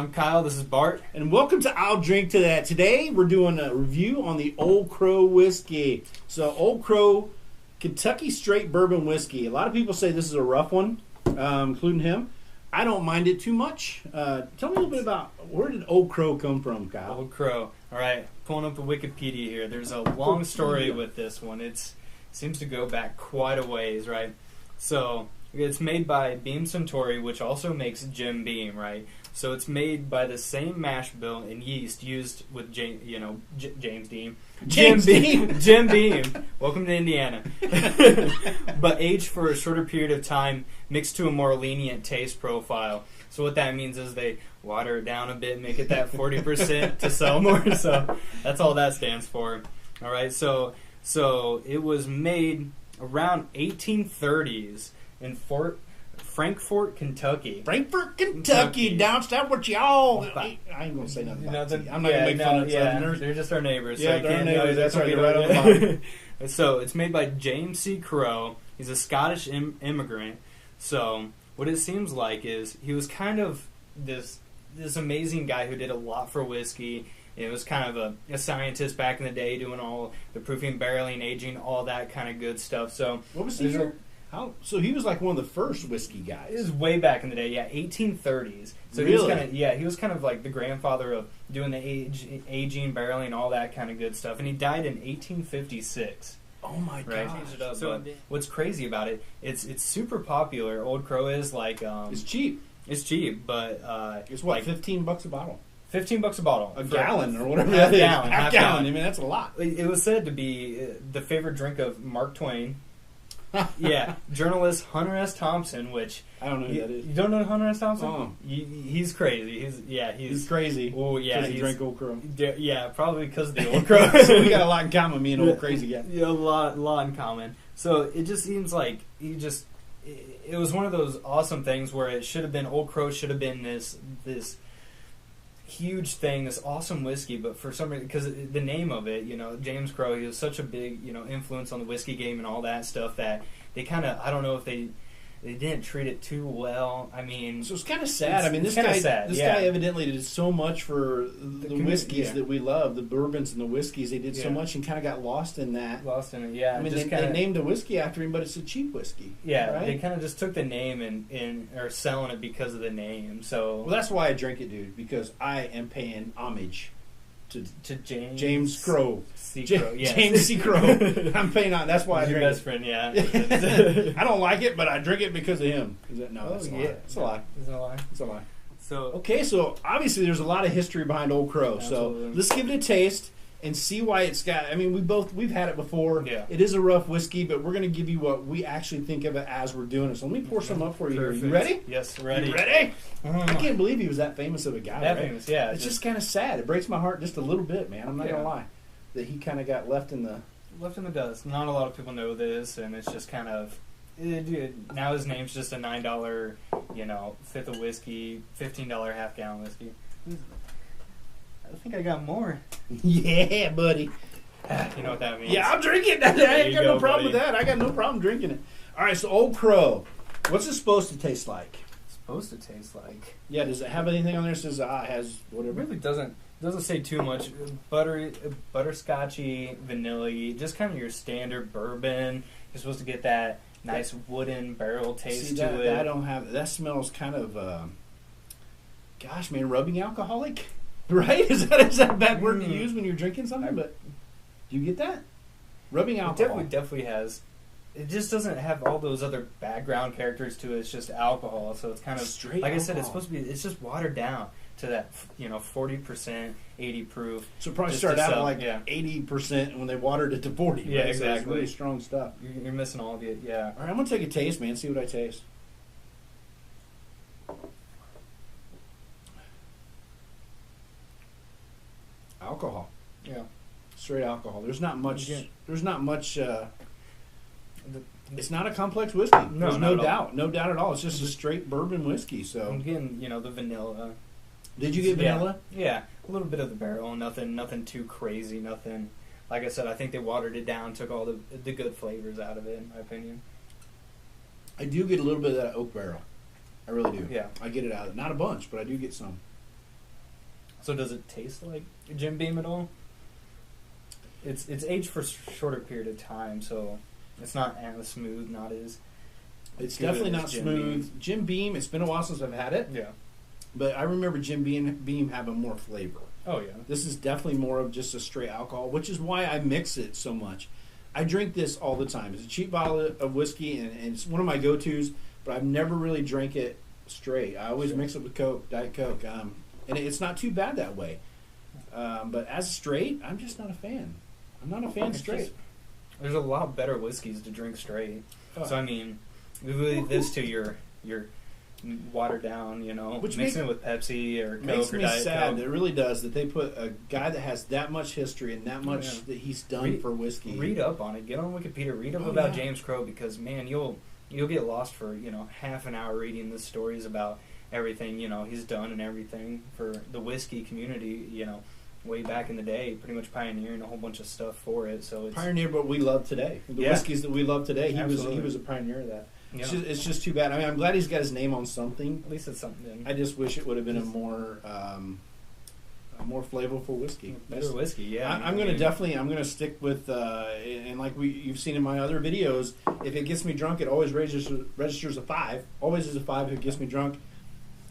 I'm Kyle. This is Bart. And welcome to I'll Drink to That. Today we're doing a review on the Old Crow whiskey. So Old Crow Kentucky Straight Bourbon Whiskey. A lot of people say this is a rough one, including him. I don't mind it too much. Tell me a little bit about where did Old Crow come from, Kyle? Old Crow. All right, pulling up the Wikipedia here. There's a long story with this one. It seems to go back quite a ways, right? So it's made by Beam Suntory, which also makes Jim Beam, right? So it's made by the same mash bill and yeast used with James Dean. James Dean. Jim Beam. Welcome to Indiana. But aged for a shorter period of time, mixed to a more lenient taste profile. So what that means is they water it down a bit, make it that 40% to sell more. So that's all that stands for. All right. So it was made around 1830s in Frankfort, Kentucky. Frankfort, Kentucky. Down south with y'all. I ain't going to say nothing about it. I'm not going to make fun of Southerners. They're just our neighbors. Yeah, so they're our neighbors. That's right. They're Right on the bottom. So it's made by James C. Crow. He's a Scottish immigrant. So what it seems like is he was kind of this amazing guy who did a lot for whiskey. It was kind of a scientist back in the day, doing all the proofing, barreling, aging, all that kind of good stuff. So what was he? So he was like one of the first whiskey guys. It was way back in the day, yeah, 1830s. So really? he was kind of like the grandfather of doing the aging, barreling, all that kind of good stuff. And he died in 1856. Oh my right? gosh! So what's crazy about it? It's super popular. Old Crow is like it's cheap. It's cheap, but it's what, like $15 a bottle. $15 a bottle, a gallon or whatever half that is. Gallon, half gallon. I mean, that's a lot. It was said to be the favorite drink of Mark Twain. Yeah, journalist Hunter S. Thompson, which I don't know who that is. You don't know Hunter S. Thompson? Oh. He's crazy. He's crazy. Oh yeah, he drank Old Crow. Yeah, probably because of the Old Crow. So we got a lot in common, me and Old Crazy guy. Yeah, a lot in common. So it just seems like it was one of those awesome things where it should have been Old Crow should have been this huge thing, this awesome whiskey, but for some reason, because the name of it, James Crow, he was such a big, influence on the whiskey game and all that stuff that they kind of, I don't know if they didn't treat it too well. I mean, so it's kind of sad. This guy evidently did so much for the whiskeys that we love, the bourbons and the whiskeys. They did so much and kind of got lost in that. Lost in it, yeah. I mean, they named a whiskey after him, but it's a cheap whiskey. Yeah, right? They kind of just took the name and are selling it because of the name. So well, that's why I drink it, dude, because I am paying homage to James Crow. C. Crow, yes. James C. Crow. I'm paying on. That's why I drink your best it. friend, yeah. I don't like it, but I drink it because of him. That's a lie. It's a lie. It's a lie. It's a lie. So okay, so obviously there's a lot of history behind Old Crow. Absolutely. So let's give it a taste and see why it's got. I mean, we've had it before. Yeah. It is a rough whiskey, but we're going to give you what we actually think of it as we're doing it. So let me pour some up for you. Perfect. Here. You ready? Yes, ready. You ready? I can't believe he was that famous of a guy. That right? famous, yeah. It's just kind of sad. It breaks my heart just a little bit, man. I'm not gonna lie, that he kind of got left in the dust. Not a lot of people know this, and it's just kind of. Now his name's just a $9, fifth of whiskey, $15 half gallon whiskey. I think I got more. Yeah, buddy. You know what that means? Yeah, I'll drink it. I ain't got no problem with that. I got no problem drinking it. All right, so Old Crow. What's it supposed to taste like? It's supposed to taste like. Yeah, does it have anything on there that says has whatever? It really doesn't say too much. Butterscotchy, vanilla-y, just kind of your standard bourbon. You're supposed to get that nice wooden barrel taste to it. I don't have. That smells kind of, gosh, man, rubbing alcoholic. Right? Is that a bad word to use when you're drinking something? But do you get that? Rubbing alcohol. It definitely has. It just doesn't have all those other background characters to it. It's just alcohol, so it's kind of straight. Like alcohol. I said, it's supposed to be. It's just watered down to that 40%, 80 proof. So it probably started out like 80% when they watered it to 40. Yeah, right? exactly. So it's really strong stuff. You're missing all of it. Yeah. All right, I'm gonna take a taste, man. See what I taste. Alcohol. Yeah. Straight alcohol. There's not much. There's not much. It's not a complex whiskey. There's no doubt. No doubt at all. It's just a straight bourbon whiskey. So I'm getting, the vanilla. Did you get vanilla? Yeah, a little bit of the barrel. Nothing too crazy. Nothing. Like I said, I think they watered it down, took all the good flavors out of it, in my opinion. I do get a little bit of that oak barrel. I really do. Yeah. I get it out of it. Not a bunch, but I do get some. So does it taste like Jim Beam at all? It's aged for a shorter period of time, so it's not as smooth, not as... It's good definitely as not Jim smooth. Beam. Jim Beam, it's been a while since I've had it, Yeah. but I remember Jim Beam having more flavor. Oh, yeah. This is definitely more of just a straight alcohol, which is why I mix it so much. I drink this all the time. It's a cheap bottle of whiskey, and it's one of my go-tos, but I've never really drank it straight. I always mix it with Coke, Diet Coke, and it's not too bad that way. But as straight, I'm just not a fan. I'm not a fan It's straight. just- there's a lot better whiskeys to drink straight. Oh. So, I mean, we leave this to your watered down, Which mixing it with Pepsi or Coke Makes or me Diet sad. Coke. It really does that they put a guy that has that much history and that much Yeah. that he's done Read- for whiskey. Read up on it. Get on Wikipedia. Read up Oh, about yeah. James Crowe because, man, you'll get lost for half an hour reading the stories about everything he's done and everything for the whiskey community. Way back in the day, pretty much pioneering a whole bunch of stuff for it. So it's Pioneer what we love today. The Yeah. whiskeys that we love today. He Absolutely. was a pioneer of that. yeah, It's just too bad. I mean, I'm glad he's got his name on something. at least it's something. I just wish it would have been a more flavorful whiskey. Better whiskey, yeah. I'm going to stick with and like you've seen in my other videos. If it gets me drunk, it always registers a 5. Always is a 5 if it gets me drunk.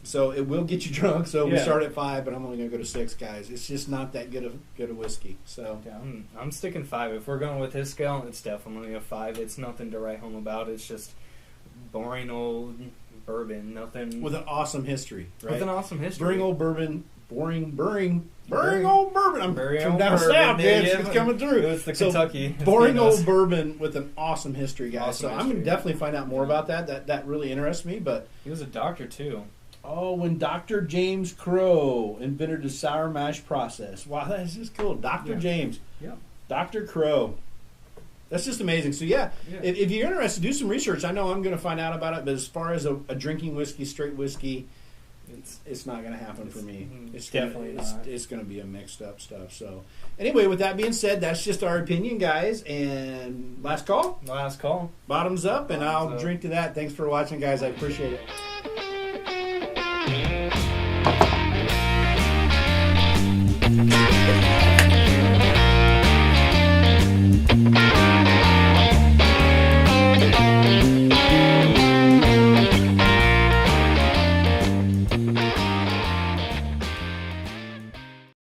So it will get you drunk. So we Yeah. start at 5, but I'm only going to go to 6, guys. It's just not that good of whiskey. So Yeah, I'm sticking 5. If we're going with his scale, it's definitely a 5. It's nothing to write home about. It's just boring old bourbon. Nothing with an awesome history, right? with an awesome history. Boring old bourbon. Boring old bourbon. I'm Boring from old down bourbon, south, yeah, dude. yeah. It's coming through. It's the So, Kentucky. It's Boring being us. old bourbon with an awesome history, guys. Awesome so I'm history. going to definitely find out more about that. That really interests me. But He was a doctor too. when Dr. James Crowe invented the sour mash process. Wow, that is just cool. Dr. Yeah. James. Yeah. Dr. Crowe. That's just amazing. So yeah, Yeah. if you're interested, do some research. I know I'm going to find out about it, but as far as a drinking whiskey, straight whiskey, it's not going to happen for me. It's definitely not. It's going to be a mixed up stuff. So anyway, with that being said, that's just our opinion, guys. And last call, Last call. bottoms up, and Bottoms I'll up. drink to that. Thanks for watching, guys. I appreciate it.